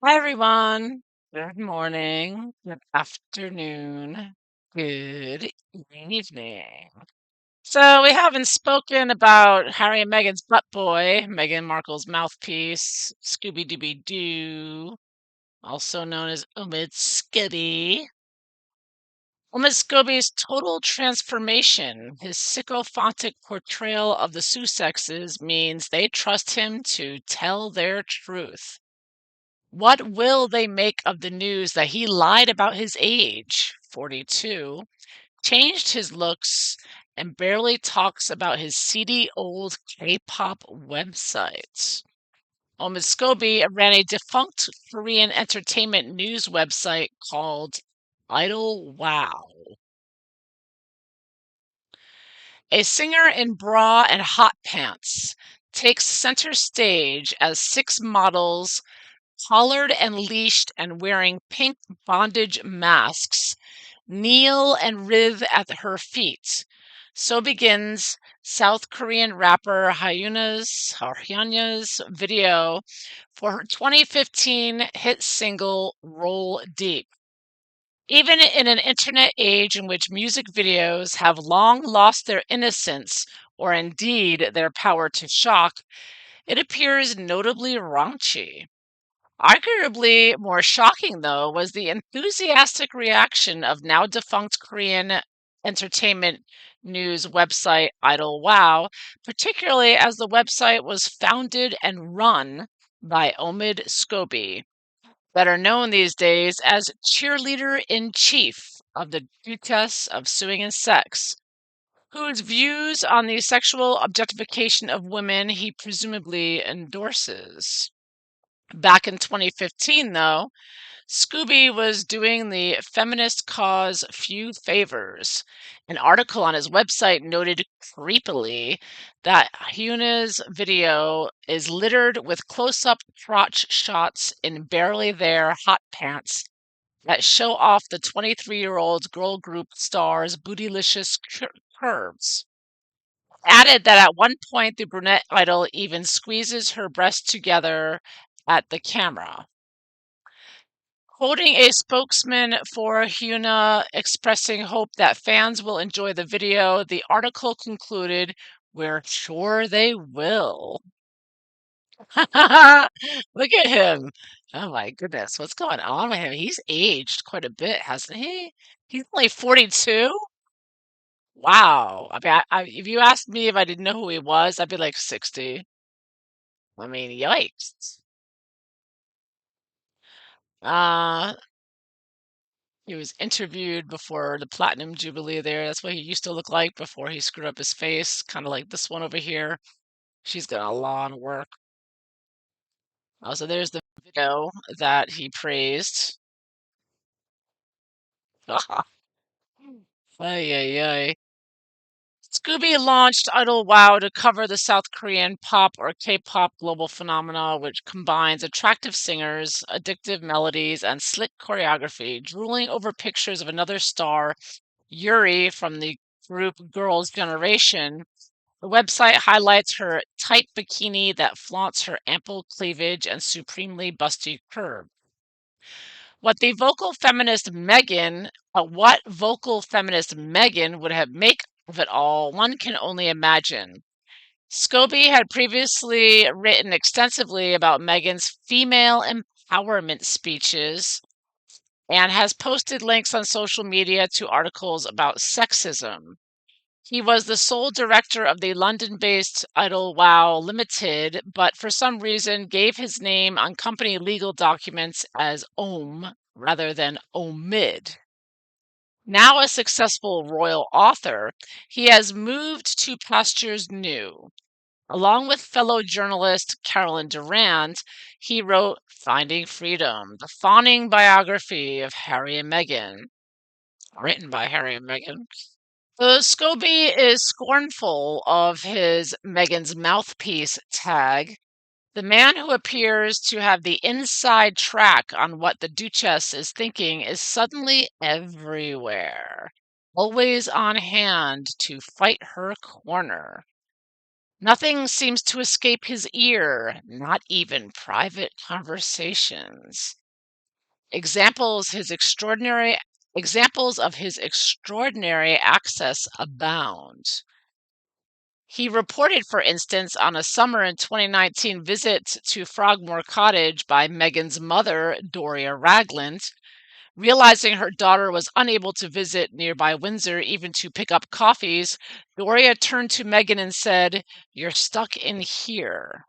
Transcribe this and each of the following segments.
Hi, everyone. Good morning, good afternoon, good evening. So, we haven't spoken about Harry and Meghan's butt boy, Meghan Markle's mouthpiece, Scooby Dooby Doo, also known as Omid Scobie. Omid Scobie's total transformation, his sycophantic portrayal of the Sussexes, means they trust him to tell their truth. What will they make of the news that he lied about his age, 42, changed his looks, and barely talks about his seedy old K-pop website? Omid Scobie ran a defunct Korean entertainment news website called Idol Wow. A singer in bra and hot pants takes center stage as six models, collared and leashed and wearing pink bondage masks, kneel and writhe at her feet. So begins South Korean rapper Hyunya's video for her 2015 hit single Roll Deep. Even in an internet age in which music videos have long lost their innocence or indeed their power to shock, it appears notably raunchy. Arguably more shocking, though, was the enthusiastic reaction of now defunct Korean entertainment news website Idol Wow, particularly as the website was founded and run by Omid Scobie, better known these days as cheerleader in chief of the Duchess of Suing and Sex, whose views on the sexual objectification of women he presumably endorses. Back in 2015, though, Scooby was doing the feminist cause few favors. An article on his website noted creepily that Hyuna's video is littered with close-up crotch shots in barely there hot pants that show off the 23-year-old girl group star's bootylicious curves. Added that at one point the brunette idol even squeezes her breasts together at the camera. Quoting a spokesman for Hyuna expressing hope that fans will enjoy the video, the article concluded, "We're sure they will." Look at him. Oh my goodness, what's going on with him? He's aged quite a bit, hasn't he? He's only 42? Wow. I mean, if you asked me if I didn't know who he was, I'd be like 60. I mean, yikes. Uh, He was interviewed before the Platinum Jubilee there. That's what he used to look like before he screwed up his face, kind of like this one over here. She's got a lot of work. Also, there's the video that he praised. Ay, ay, ay. Scooby launched Idol Wow to cover the South Korean pop or K-pop global phenomena, which combines attractive singers, addictive melodies, and slick choreography, drooling over pictures of another star, Yuri from the group Girls' Generation. The website highlights her tight bikini that flaunts her ample cleavage and supremely busty curve. What vocal feminist Meghan would have make of it all, one can only imagine. Scobie had previously written extensively about Meghan's female empowerment speeches and has posted links on social media to articles about sexism. He was the sole director of the London-based Idol Wow Limited, but for some reason gave his name on company legal documents as Om rather than Omid. Now a successful royal author, he has moved to pastures new. Along with fellow journalist Carolyn Durand, he wrote Finding Freedom, the fawning biography of Harry and Meghan, written by Harry and Meghan. Scobie is scornful of his Meghan's mouthpiece tag. The man who appears to have the inside track on what the Duchess is thinking is suddenly everywhere, always on hand to fight her corner. Nothing seems to escape his ear, not even private conversations. Examples his extraordinary Examples of his extraordinary access abound. He reported, for instance, on a summer in 2019 visit to Frogmore Cottage by Meghan's mother, Doria Ragland. Realizing her daughter was unable to visit nearby Windsor even to pick up coffees, Doria turned to Meghan and said, "You're stuck in here."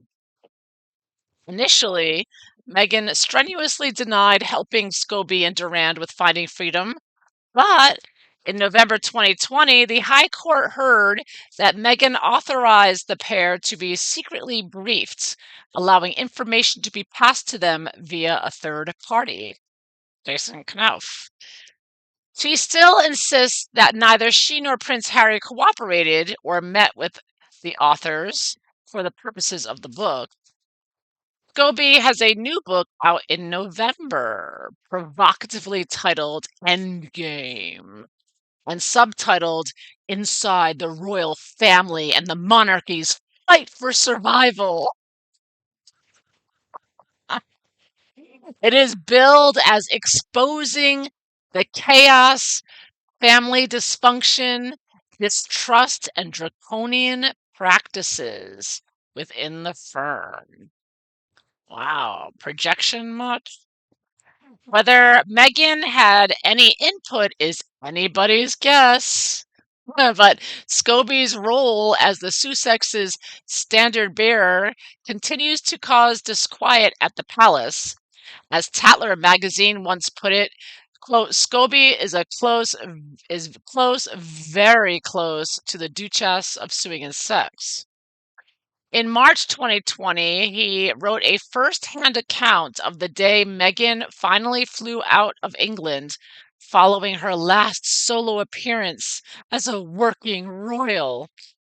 Initially, Meghan strenuously denied helping Scobie and Durand with finding freedom, but in November 2020, the High Court heard that Meghan authorized the pair to be secretly briefed, allowing information to be passed to them via a third party, Jason Knauf. She still insists that neither she nor Prince Harry cooperated or met with the authors for the purposes of the book. Scobie has a new book out in November, provocatively titled Endgame and subtitled Inside the Royal Family and the Monarchy's Fight for Survival. It is billed as exposing the chaos, family dysfunction, distrust, and draconian practices within the firm. Wow, projection much? Whether Meghan had any input is anybody's guess. But Scobie's role as the Sussex's standard bearer continues to cause disquiet at the palace. As Tatler magazine once put it, quote, Scobie is close, very close to the Duchess of Suing and Sex. In March 2020, he wrote a first-hand account of the day Meghan finally flew out of England following her last solo appearance as a working royal.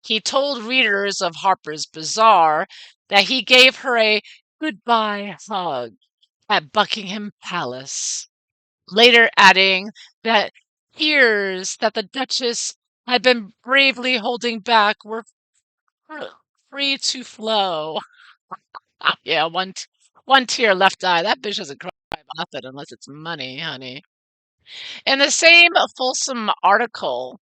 He told readers of Harper's Bazaar that he gave her a goodbye hug at Buckingham Palace, later adding that tears that the Duchess had been bravely holding back were free to flow. Yeah, one tear left eye. That bitch doesn't cry about nothing unless it's money, honey. In the same fulsome article,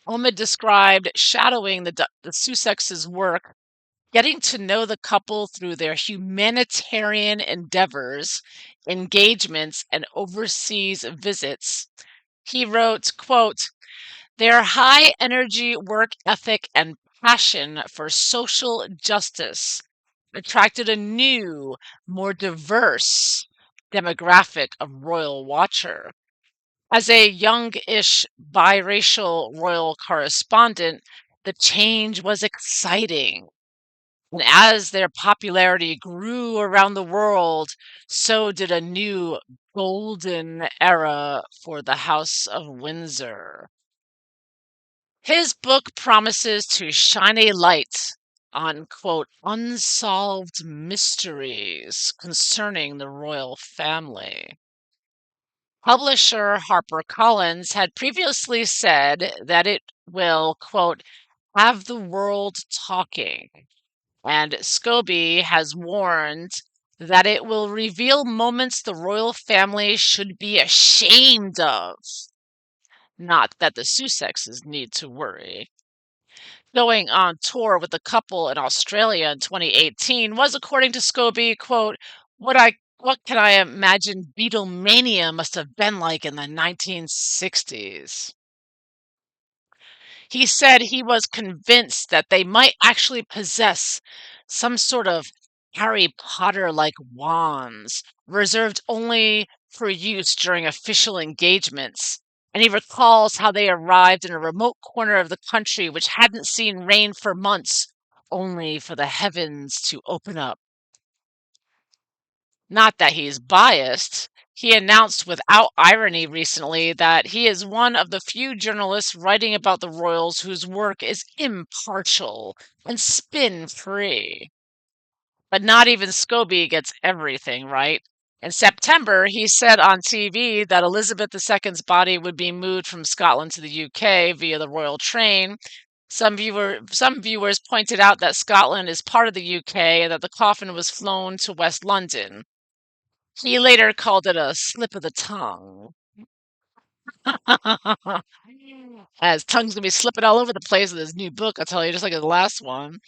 Omid described shadowing the Sussexes' work, getting to know the couple through their humanitarian endeavors, engagements, and overseas visits. He wrote, quote, their high energy work ethic and passion for social justice attracted a new, more diverse demographic of royal watcher. As a youngish biracial royal correspondent, the change was exciting. And as their popularity grew around the world, so did a new golden era for the House of Windsor. His book promises to shine a light on, quote, unsolved mysteries concerning the royal family. Publisher HarperCollins had previously said that it will, quote, have the world talking, and Scobie has warned that it will reveal moments the royal family should be ashamed of. Not that the Sussexes need to worry. Going on tour with the couple in Australia in 2018 was, according to Scobie, quote, what can I imagine Beatlemania must have been like in the 1960s. He said he was convinced that they might actually possess some sort of Harry Potter-like wands, reserved only for use during official engagements. And he recalls how they arrived in a remote corner of the country which hadn't seen rain for months, only for the heavens to open up. Not that he's biased. He announced without irony recently that he is one of the few journalists writing about the royals whose work is impartial and spin-free. But not even Scobie gets everything right. In September, he said on TV that Elizabeth II's body would be moved from Scotland to the UK via the royal train. Some viewers pointed out that Scotland is part of the UK and that the coffin was flown to West London. He later called it a slip of the tongue. As tongue's gonna be slipping all over the place with his new book, I'll tell you, just like the last one.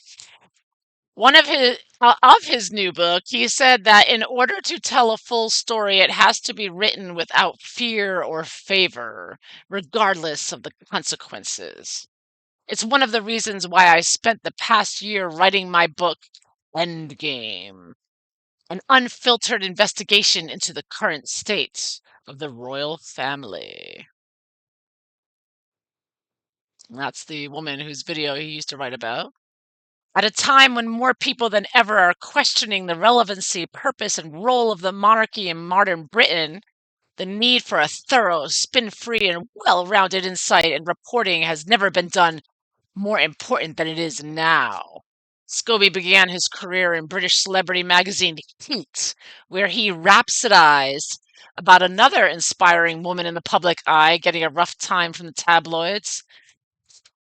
One of his new book, he said that in order to tell a full story, it has to be written without fear or favor, regardless of the consequences. It's one of the reasons why I spent the past year writing my book, Endgame, an unfiltered investigation into the current state of the royal family. And that's the woman whose video he used to write about. At a time when more people than ever are questioning the relevancy, purpose, and role of the monarchy in modern Britain, the need for a thorough, spin free, and well rounded insight and reporting has never been done more important than it is now. Scobie began his career in British celebrity magazine Heat, where he rhapsodized about another inspiring woman in the public eye getting a rough time from the tabloids.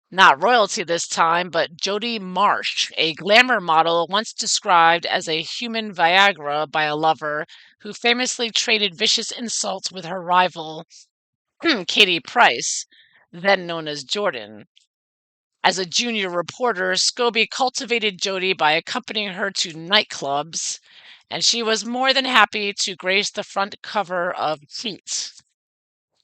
Not royalty this time, but Jodie Marsh, a glamour model once described as a human Viagra by a lover who famously traded vicious insults with her rival, Katie Price, then known as Jordan. As a junior reporter, Scobie cultivated Jodie by accompanying her to nightclubs, and she was more than happy to grace the front cover of Heat.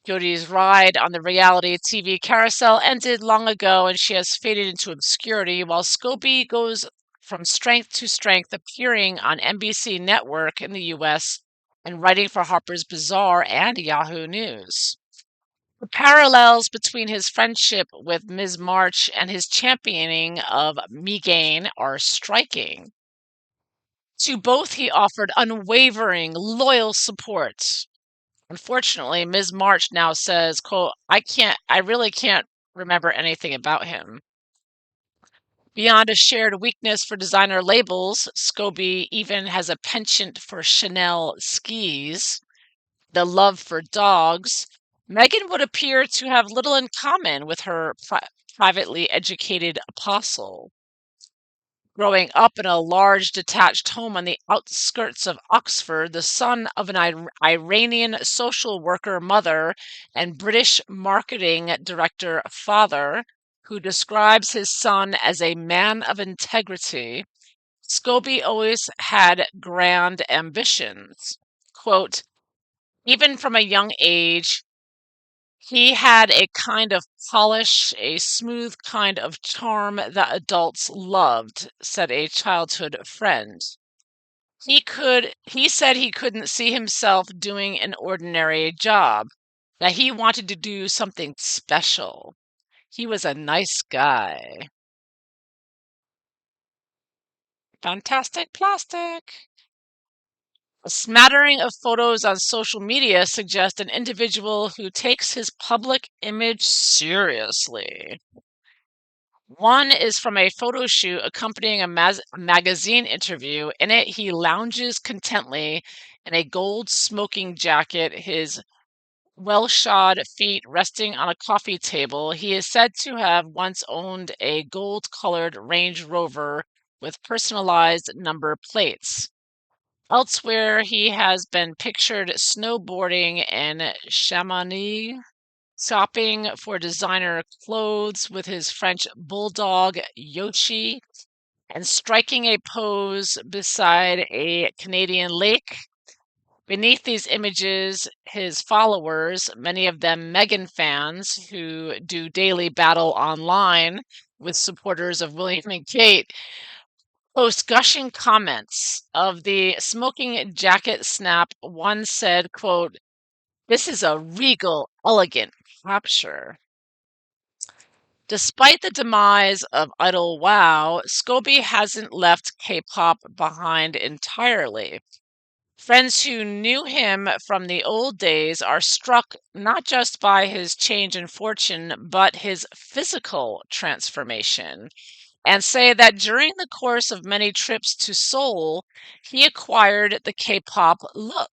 Jodie's ride on the reality TV carousel ended long ago, and she has faded into obscurity, while Scobie goes from strength to strength, appearing on NBC Network in the US and writing for Harper's Bazaar and Yahoo News. The parallels between his friendship with Ms. March and his championing of Meghan are striking. To both, he offered unwavering, loyal support. Unfortunately, Ms. March now says, quote, I really can't remember anything about him. Beyond a shared weakness for designer labels, Scobie even has a penchant for Chanel skis, the love for dogs. Meghan would appear to have little in common with her privately educated apostle. Growing up in a large detached home on the outskirts of Oxford, the son of an Iranian social worker mother and British marketing director father, who describes his son as a man of integrity, Scobie always had grand ambitions. Quote, even from a young age, he had a kind of polish, a smooth kind of charm that adults loved, said a childhood friend. He said he couldn't see himself doing an ordinary job, that he wanted to do something special. He was a nice guy. Fantastic plastic. A smattering of photos on social media suggest an individual who takes his public image seriously. One is from a photo shoot accompanying a magazine interview. In it, he lounges contently in a gold smoking jacket, his well shod feet resting on a coffee table. He is said to have once owned a gold colored Range Rover with personalized number plates. Elsewhere, he has been pictured snowboarding in Chamonix, shopping for designer clothes with his French bulldog Yoshi, and striking a pose beside a Canadian lake. Beneath these images, his followers, many of them Meghan fans who do daily battle online with supporters of William and Kate, post gushing comments. Of the smoking jacket snap, one said, quote, this is a regal, elegant capture. Despite the demise of Idol Wow, Scobie hasn't left K-pop behind entirely. Friends who knew him from the old days are struck not just by his change in fortune, but his physical transformation, and say that during the course of many trips to Seoul, he acquired the K-pop look.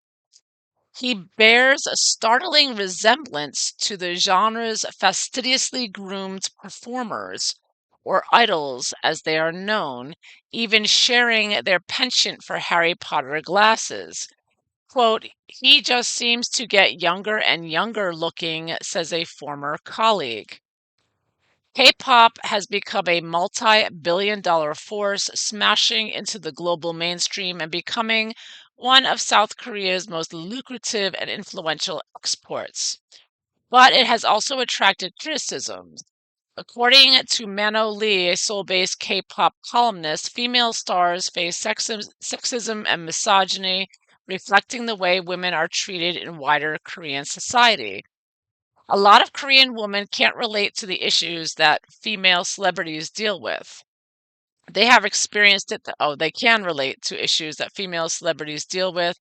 He bears a startling resemblance to the genre's fastidiously groomed performers, or idols as they are known, even sharing their penchant for Harry Potter glasses. Quote, he just seems to get younger and younger looking, says a former colleague. K-pop has become a multi-billion-dollar force, smashing into the global mainstream and becoming one of South Korea's most lucrative and influential exports. But it has also attracted criticism. According to Mano Lee, a Seoul-based K-pop columnist, female stars face sexism and misogyny, reflecting the way women are treated in wider Korean society. A lot of Korean women can't relate to the issues that female celebrities deal with. They have experienced it. Oh, they can relate to issues that female celebrities deal with.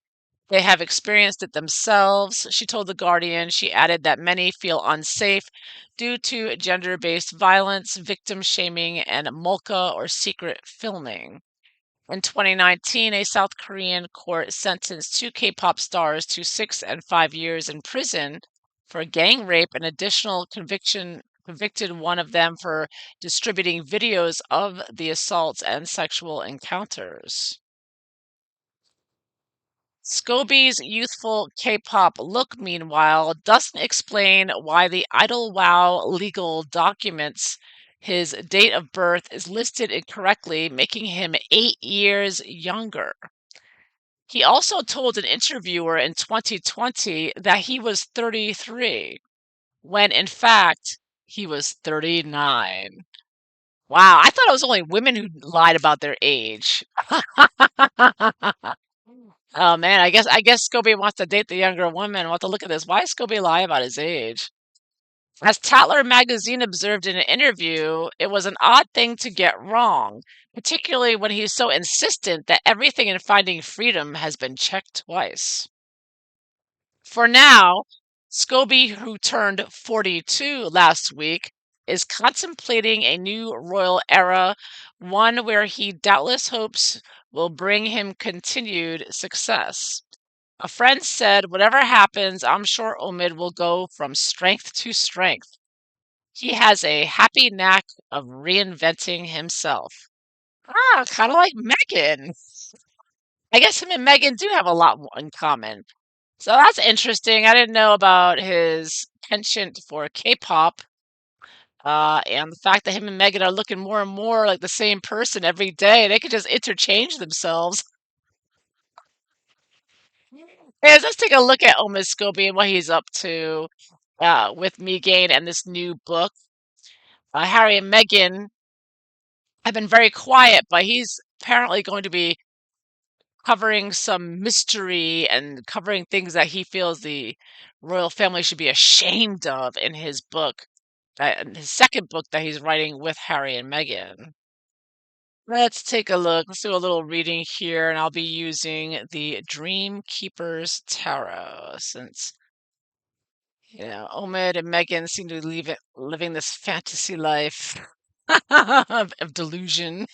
They have experienced it themselves, she told The Guardian. She added that many feel unsafe due to gender based violence, victim shaming, and mulka or secret filming. In 2019, a South Korean court sentenced two K pop stars to 6 and 5 years in prison for gang rape. An additional conviction convicted one of them for distributing videos of the assaults and sexual encounters. Scobie's youthful K-pop look, meanwhile, doesn't explain why the Idol legal documents his date of birth is listed incorrectly, making him 8 years younger. He also told an interviewer in 2020 that he was 33, when in fact he was 39. Wow, I thought it was only women who lied about their age. Oh man, I guess Scobie wants to date the younger woman. We'll have to look at this. Why does Scobie lie about his age? As Tatler magazine observed in an interview, it was an odd thing to get wrong, particularly when he's so insistent that everything in Finding Freedom has been checked twice. For now, Scobie, who turned 42 last week, is contemplating a new royal era, one where he doubtless hopes will bring him continued success. A friend said, whatever happens, I'm sure Omid will go from strength to strength. He has a happy knack of reinventing himself. Ah, kind of like Meghan. I guess him and Meghan do have a lot in common. So that's interesting. I didn't know about his penchant for K-pop, and the fact that him and Meghan are looking more and more like the same person every day. They could just interchange themselves. Yes, let's take a look at Omid Scobie and what he's up to with Meghan and this new book. Harry and Meghan have been very quiet, but he's apparently going to be covering some mystery and covering things that he feels the royal family should be ashamed of in his book, his second book that he's writing with Harry and Meghan. Let's take a look. Let's do a little reading here, and I'll be using the Dream Keeper's Tarot since Omid and Meghan seem to be living this fantasy life of delusion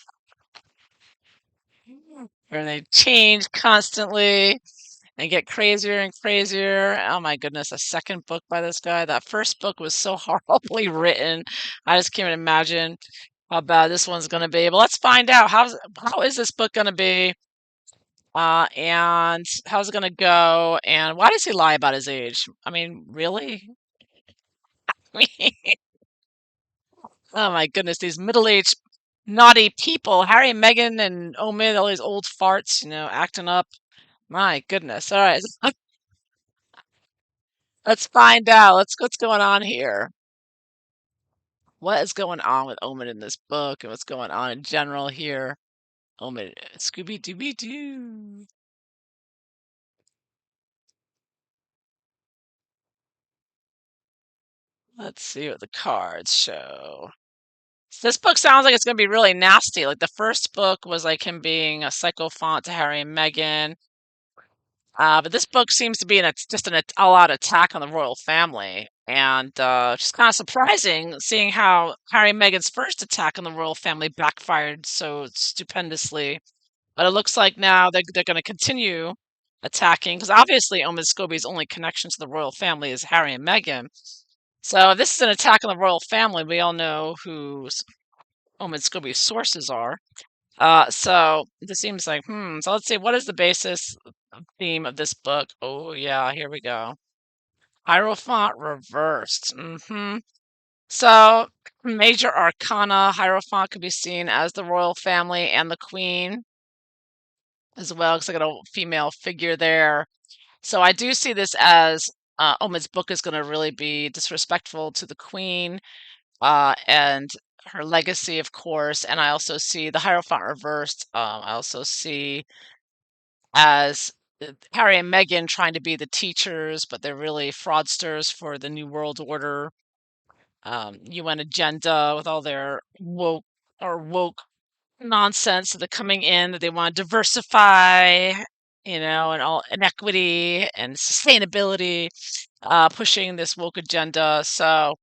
where they change constantly and get crazier and crazier. Oh my goodness, a second book by this guy. That first book was so horribly written. I just can't imagine how bad this one's going to be. But let's find out how is this book going to be, and how's it going to go, and why does he lie about his age? I mean, really? Oh my goodness, these middle-aged naughty people, Harry, Meghan, and Omid, all these old farts, acting up. My goodness. All right, let's find out. What's going on here. What is going on with Omid in this book and what's going on in general here? Omid, Scooby Dooby Doo. Let's see what the cards show. This book sounds like it's going to be really nasty. Like the first book was like him being a psychophant to Harry and Meghan. But this book seems to be just an all-out attack on the royal family, and just kind of surprising seeing how Harry and Meghan's first attack on the royal family backfired so stupendously. But it looks like now they're going to continue attacking because obviously Omid Scobie's only connection to the royal family is Harry and Meghan. So if this is an attack on the royal family, we all know who Omid Scobie's sources are. So this seems like, so let's see, what is the basis? theme of this book. Oh yeah, here we go. Hierophant reversed. So, major arcana, Hierophant could be seen as the royal family and the queen as well, because I got a female figure there. So I do see this as Omid's book is going to really be disrespectful to the queen and her legacy, of course. And I also see the Hierophant reversed. I also see as Harry and Meghan trying to be the teachers, but they're really fraudsters for the New World Order, UN agenda with all their woke nonsense that are coming in that they want to diversify, and all inequity and sustainability, pushing this woke agenda. So,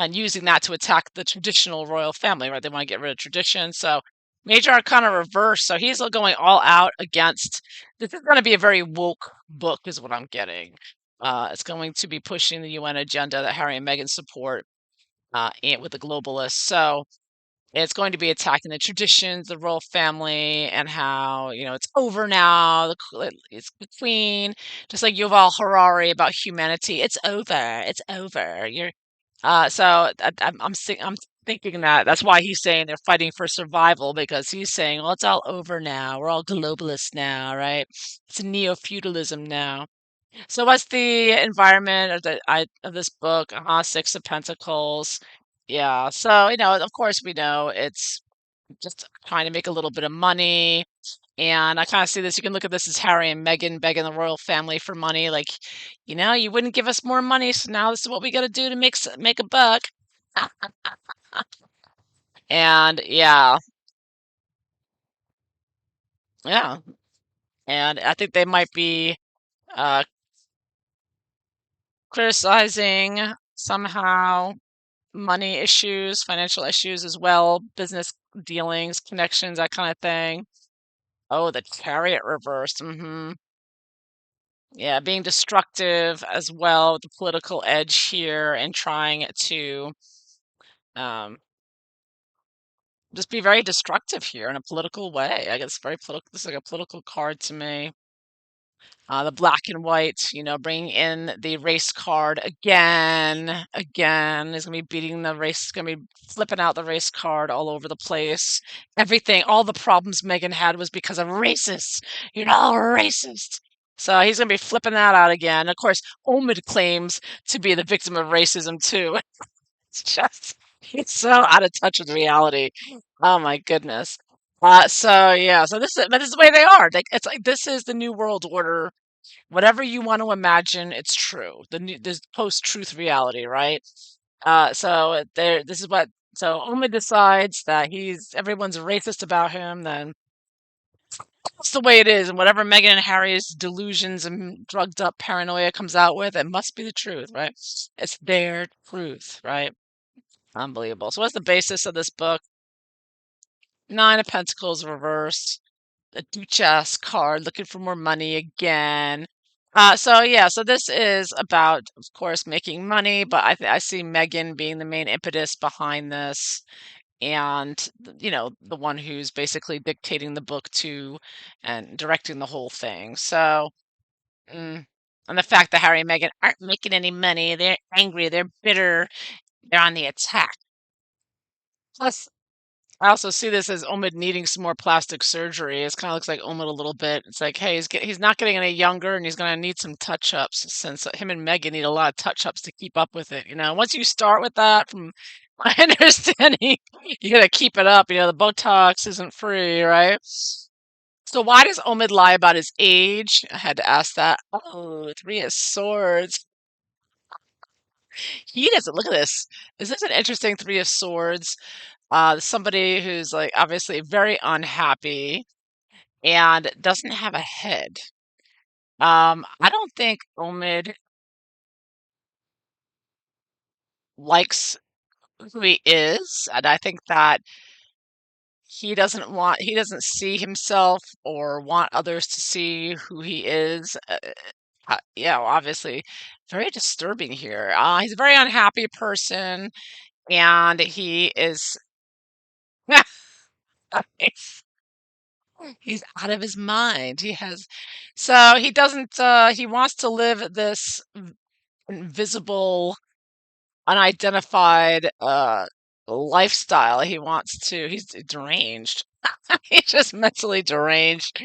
and using that to attack the traditional royal family, right? They want to get rid of tradition. So, Major Arcana reverse. So he's going all out against. This is going to be a very woke book, is what I'm getting. It's going to be pushing the UN agenda that Harry and Meghan support, and with the globalists. So it's going to be attacking the traditions, the royal family, and how, it's over now. It's the queen, just like Yuval Harari about humanity. It's over. It's over. So I'm thinking that that's why he's saying they're fighting for survival because he's saying, well, it's all over now. We're all globalists now, right? It's neo-feudalism now. So what's the environment of this book? Six of Pentacles. Yeah. So, of course we know it's just trying to make a little bit of money. And I kind of see this. You can look at this as Harry and Meghan begging the royal family for money. Like, you wouldn't give us more money, so now this is what we got to do to make a buck. And yeah, yeah. And I think they might be uh, criticizing somehow money issues, financial issues as well, business dealings, connections, that kind of thing. Oh, the chariot reversed. Yeah, being destructive as well with the political edge here and trying to um, just be very destructive here in a political way. I guess very political. This is like a political card to me. The black and white, bringing in the race card again, again. Is going to be beating the race, going to be flipping out the race card all over the place. Everything, all the problems Meghan had was because of racists. You're all racist. So he's going to be flipping that out again. Of course, Omid claims to be the victim of racism too. It's just, he's so out of touch with reality. Oh my goodness. So yeah, so but this is the way they are. It's like this is the new world order. Whatever you want to imagine, it's true. This post-truth reality, right? So there, this is what. So Oma decides that everyone's racist about him. Then that's the way it is, and whatever Meghan and Harry's delusions and drugged up paranoia comes out with, it must be the truth, right? It's their truth, right? Unbelievable. So what's the basis of this book? Nine of Pentacles reversed. The Duchess card, looking for more money again. So yeah, so this is about, of course, making money, but I see Meghan being the main impetus behind this, and the one who's basically dictating the book to and directing the whole thing. So, mm, and the fact that Harry and Meghan aren't making any money, they're angry, they're bitter, they're on the attack. Plus, I also see this as Omid needing some more plastic surgery. It kind of looks like Omid a little bit. It's like, hey, he's not getting any younger, and he's going to need some touch-ups since him and Meghan need a lot of touch-ups to keep up with it. Once you start with that, from my understanding, you got to keep it up. The Botox isn't free, right? So why does Omid lie about his age? I had to ask that. Oh, Three of Swords. He doesn't look at this. Is this an interesting Three of Swords? Somebody who's like obviously very unhappy and doesn't have a head. I don't think Omid likes who he is, and I think that he doesn't see himself or want others to see who he is. Yeah, well, obviously, very disturbing here. He's a very unhappy person, and he is. He's out of his mind. So he doesn't, he wants to live this invisible, unidentified, lifestyle. He's deranged. He's just mentally deranged.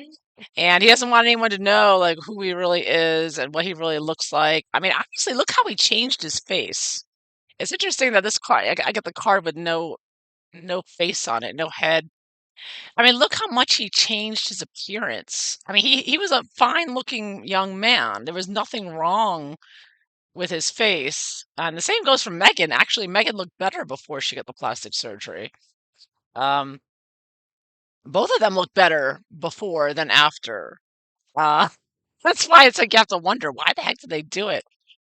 And he doesn't want anyone to know like who he really is and what he really looks like. I mean, honestly, look how he changed his face. It's interesting that this card, I get the card with no face on it, no head. I mean, look how much he changed his appearance. I mean, he was a fine-looking young man. There was nothing wrong with his face. And the same goes for Meghan. Actually, Meghan looked better before she got the plastic surgery. Um, both of them look better before than after. Uh, that's why it's like you have to wonder why the heck did they do it?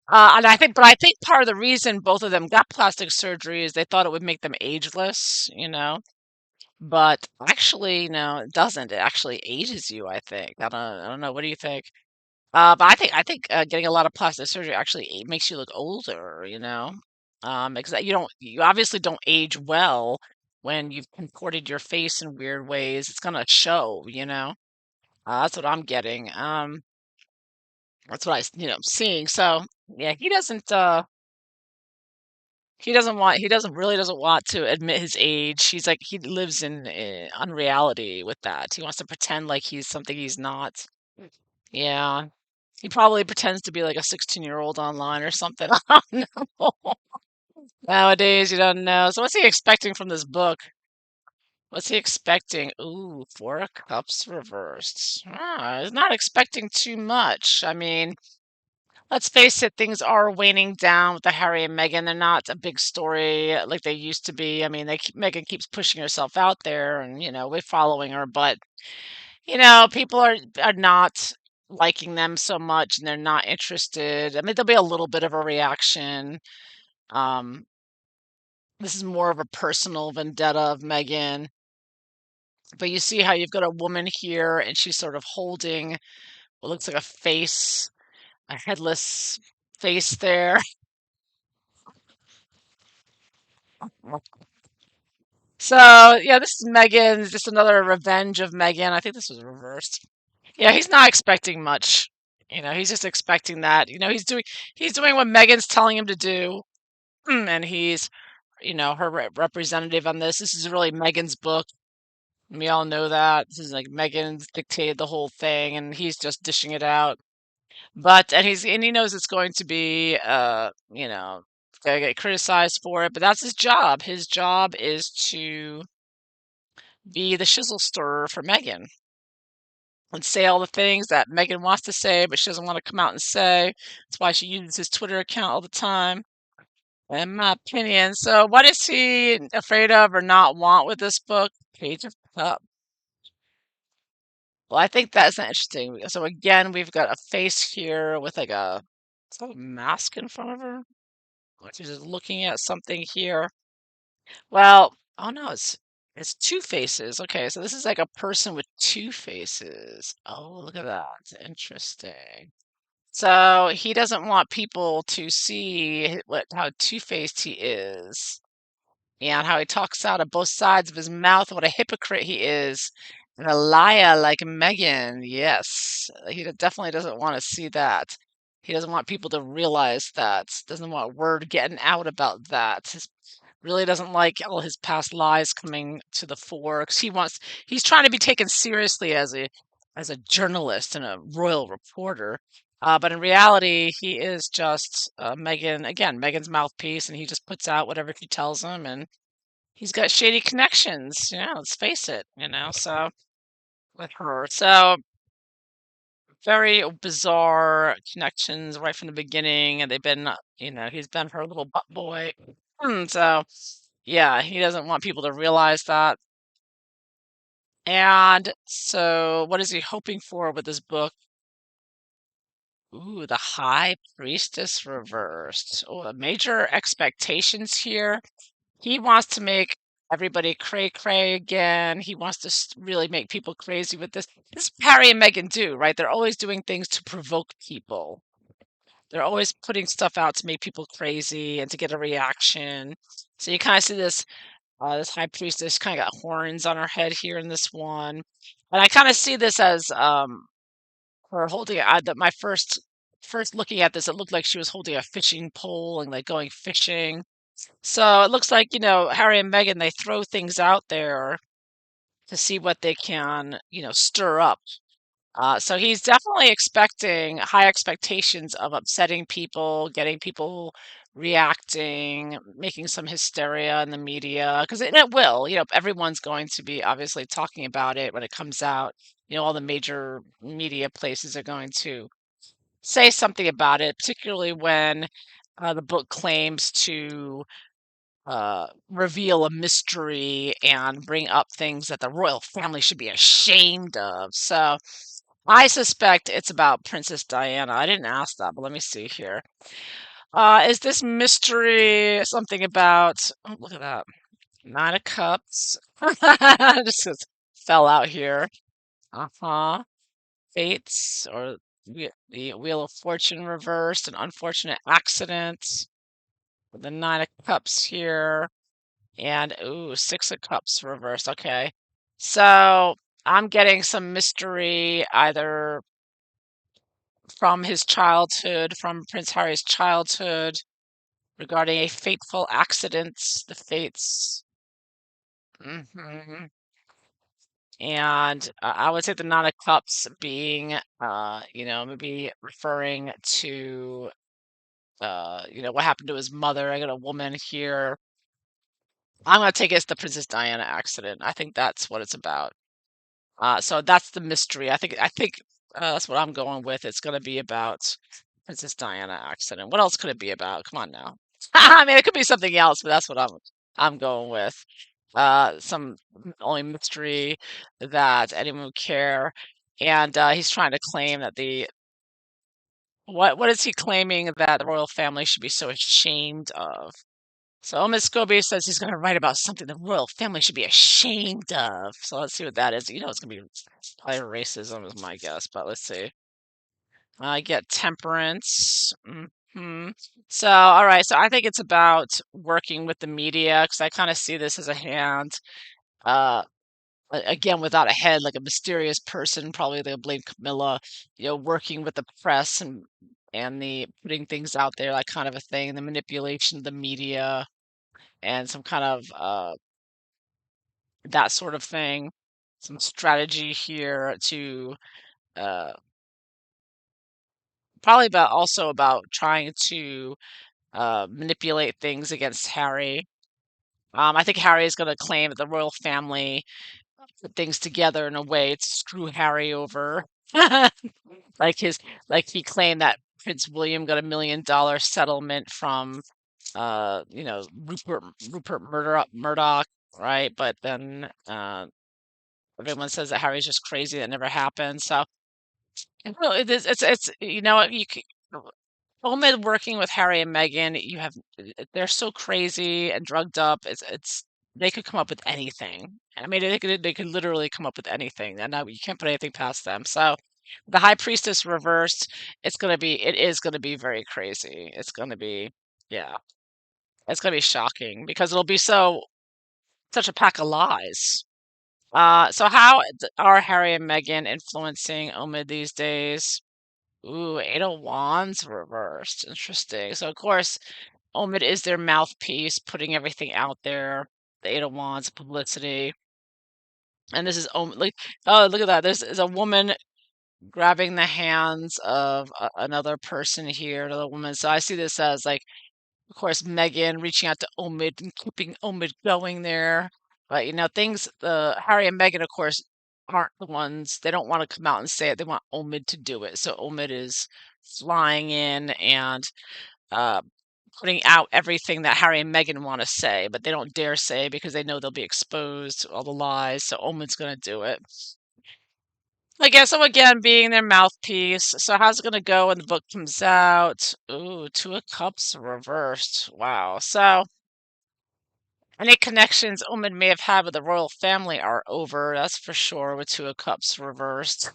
But I think part of the reason both of them got plastic surgery is they thought it would make them ageless, you know. But actually, no, it doesn't. It actually ages you, I think. I don't know. What do you think? But I think getting a lot of plastic surgery actually makes you look older, you know. Because you obviously don't age well when you've contorted your face in weird ways. It's gonna show, you know. That's what I'm getting. That's what seeing. So yeah, he doesn't really doesn't want to admit his age. He's like he lives in unreality with that. He wants to pretend like he's something he's not. Yeah. He probably pretends to be like a 16-year-old online or something. I don't know. Nowadays, you don't know. So what's he expecting from this book? What's he expecting? Ooh, Four of Cups reversed. He's not expecting too much. I mean, let's face it, things are waning down with the Harry and Meghan. They're not a big story like they used to be. I mean, Meghan keeps pushing herself out there, and we're following her, but people are not liking them so much, and they're not interested. I mean, there'll be a little bit of a reaction. Um, this is more of a personal vendetta of Meghan, but you see how you've got a woman here, and she's sort of holding what looks like a face, a headless face there. So yeah, this is Megan. Just another revenge of Megan. I think this was reversed. Yeah, he's not expecting much. He's just expecting that. He's doing what Megan's telling him to do, and he's her representative on this. This is really Megan's book. We all know that this is like Megan's dictated the whole thing, and he's just dishing it out. And he knows it's going to be gonna get criticized for it, but that's his job. His job is to be the shizzle stirrer for Megan and say all the things that Megan wants to say, but she doesn't want to come out and say. That's why she uses his Twitter account all the time, in my opinion. So, what is he afraid of or not want with this book? Page of Cups. Well, I think that's interesting. So, again, we've got a face here with like is that a mask in front of her? Like she's just looking at something here. Well, oh no, it's two faces. Okay, so this is like a person with two faces. Oh, look at that. Interesting. So he doesn't want people to see how two-faced he is and how he talks out of both sides of his mouth, what a hypocrite he is, and a liar like Megan. Yes, he definitely doesn't want to see that. He doesn't want people to realize that. Doesn't want word getting out about that. Really doesn't like all his past lies coming to the fore because he's trying to be taken seriously as a journalist and a royal reporter. But in reality, he is just Megan's mouthpiece, and he just puts out whatever she tells him, and he's got shady connections. Let's face it. So with her, so very bizarre connections right from the beginning, and they've been, he's been her little butt boy. So yeah, he doesn't want people to realize that. And so, what is he hoping for with this book? Ooh, the High Priestess reversed. Oh, the major expectations here. He wants to make everybody cray cray again. He wants to really make people crazy with this. This is what Harry and Meghan do, right? They're always doing things to provoke people. They're always putting stuff out to make people crazy and to get a reaction. So you kind of see this This high priestess kind of got horns on her head here in this one. And I kind of see this as her holding my first looking at this, it looked like she was holding a fishing pole and like going fishing. So it looks like, Harry and Meghan, they throw things out there to see what they can, stir up. So he's definitely expecting high expectations of upsetting people, getting people reacting, making some hysteria in the media, because it will, everyone's going to be obviously talking about it when it comes out. All the major media places are going to say something about it, particularly when the book claims to reveal a mystery and bring up things that the royal family should be ashamed of. So I suspect it's about Princess Diana. I didn't ask that, but let me see here. Is this mystery something about? Oh, look at that. Nine of Cups. Just fell out here. Uh-huh. Fates or the Wheel of Fortune reversed, an unfortunate accident. With the Nine of Cups here. And ooh, Six of Cups reversed. Okay. So I'm getting some mystery either from his childhood, from Prince Harry's childhood, regarding a fateful accident, the fates. hmm And I would say the Nine of Cups being, maybe referring to, what happened to his mother. I got a woman here. I'm gonna take it as the Princess Diana accident. I think that's what it's about. So that's the mystery. I think that's what I'm going with. It's gonna be about Princess Diana accident. What else could it be about? Come on now. I mean, it could be something else, but that's what I'm going with. Some only mystery that anyone would care. And he's trying to claim that the what is he claiming that the royal family should be so ashamed of? So Omid Scobie says he's going to write about something the royal family should be ashamed of. So let's see what that is. It's going to be probably racism is my guess, but let's see. I get temperance. So, all right. So I think it's about working with the media because I kind of see this as a hand. Uh, again, without a head, like a mysterious person, probably they'll blame Camilla. Working with the press and the putting things out there, like kind of a thing, the manipulation of the media and some kind of that sort of thing. Some strategy here to uh, probably about also about trying to manipulate things against Harry. I think Harry is going to claim that the royal family put things together in a way to screw Harry over, like his like he claimed that Prince William got $1 million settlement from Rupert Murdoch, right? But then everyone says that Harry's just crazy. That never happened. So it's what Omid working with Harry and Meghan. They're so crazy and drugged up. It's they could come up with anything. I mean, they could literally come up with anything, and now you can't put anything past them. So the High Priestess reversed. It is gonna be very crazy. It's gonna be yeah, it's gonna be shocking because it'll be such a pack of lies. So how are Harry and Meghan influencing Omid these days? Ooh, Eight of Wands reversed. Interesting. So of course, Omid is their mouthpiece, putting everything out there. The Eight of Wands, publicity. And this is like, oh, look at that. There's a woman grabbing the hands of another person here, another woman. So I see this as like, of course, Meghan reaching out to Omid and keeping Omid going there. But things. Harry and Meghan, of course, aren't the ones. They don't want to come out and say it. They want Omid to do it. So Omid is flying in and uh, putting out everything that Harry and Meghan want to say, but they don't dare say because they know they'll be exposed to all the lies. So Omid's going to do it. I guess so again, being their mouthpiece. So how's it gonna go when the book comes out? Ooh, Two of Cups reversed. Wow. So any connections Omid may have had with the royal family are over, that's for sure, with Two of Cups reversed.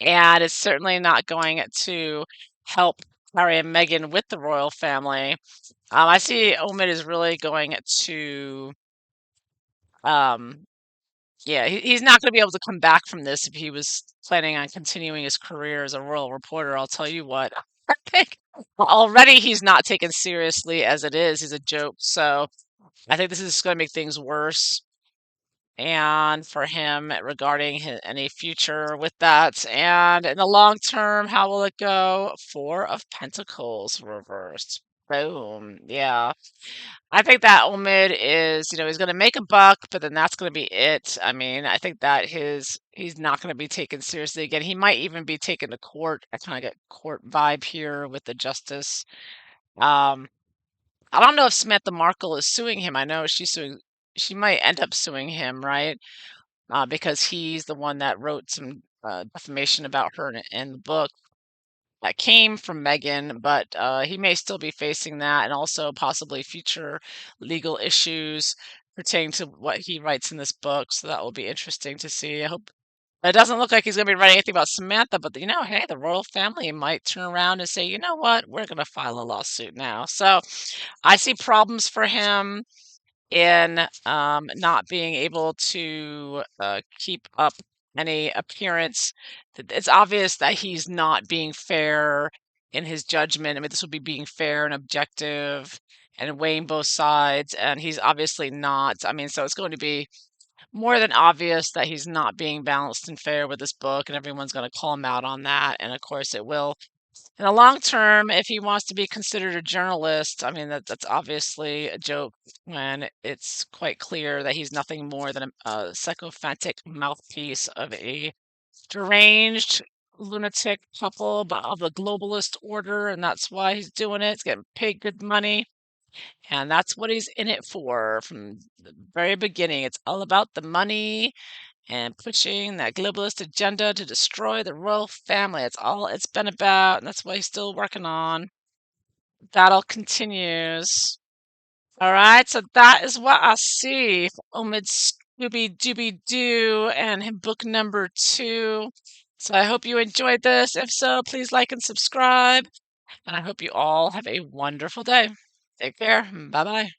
And it's certainly not going to help Harry and Meghan with the royal family. I see Omid is really going to, um, yeah, he's not going to be able to come back from this if he was planning on continuing his career as a royal reporter. I'll tell you what. I think already he's not taken seriously as it is. He's a joke. So I think this is going to make things worse. And for him regarding any future with that. And in the long term, how will it go? Four of Pentacles reversed. Boom. Yeah. I think that Omid is, he's going to make a buck, but then that's going to be it. I mean, I think that he's not going to be taken seriously again. He might even be taken to court. I kind of get court vibe here with the justice. Um, I don't know if Samantha Markle is suing him. I know she's suing. She might end up suing him, right? Because he's the one that wrote some defamation about her in the book that came from Meghan, but he may still be facing that and also possibly future legal issues pertaining to what he writes in this book. So that will be interesting to see. I hope it doesn't look like he's going to be writing anything about Samantha, but hey, the royal family might turn around and say, you know what, we're going to file a lawsuit now. So I see problems for him in not being able to keep up any appearance. It's obvious that he's not being fair in his judgment. I mean, this would be being fair and objective and weighing both sides, and he's obviously not. I mean, so it's going to be more than obvious that he's not being balanced and fair with this book, and everyone's going to call him out on that. And of course, it will in the long term, if he wants to be considered a journalist, I mean, that's obviously a joke when it's quite clear that he's nothing more than a sycophantic mouthpiece of a deranged lunatic couple of the globalist order, and that's why he's doing it. He's getting paid good money, and that's what he's in it for from the very beginning. It's all about the money and pushing that globalist agenda to destroy the royal family. That's all it's been about, and that's what he's still working on. Battle continues. All right, so that is what I see for Omid Scooby Dooby Doo and book number 2. So I hope you enjoyed this. If so, please like and subscribe. And I hope you all have a wonderful day. Take care. Bye bye.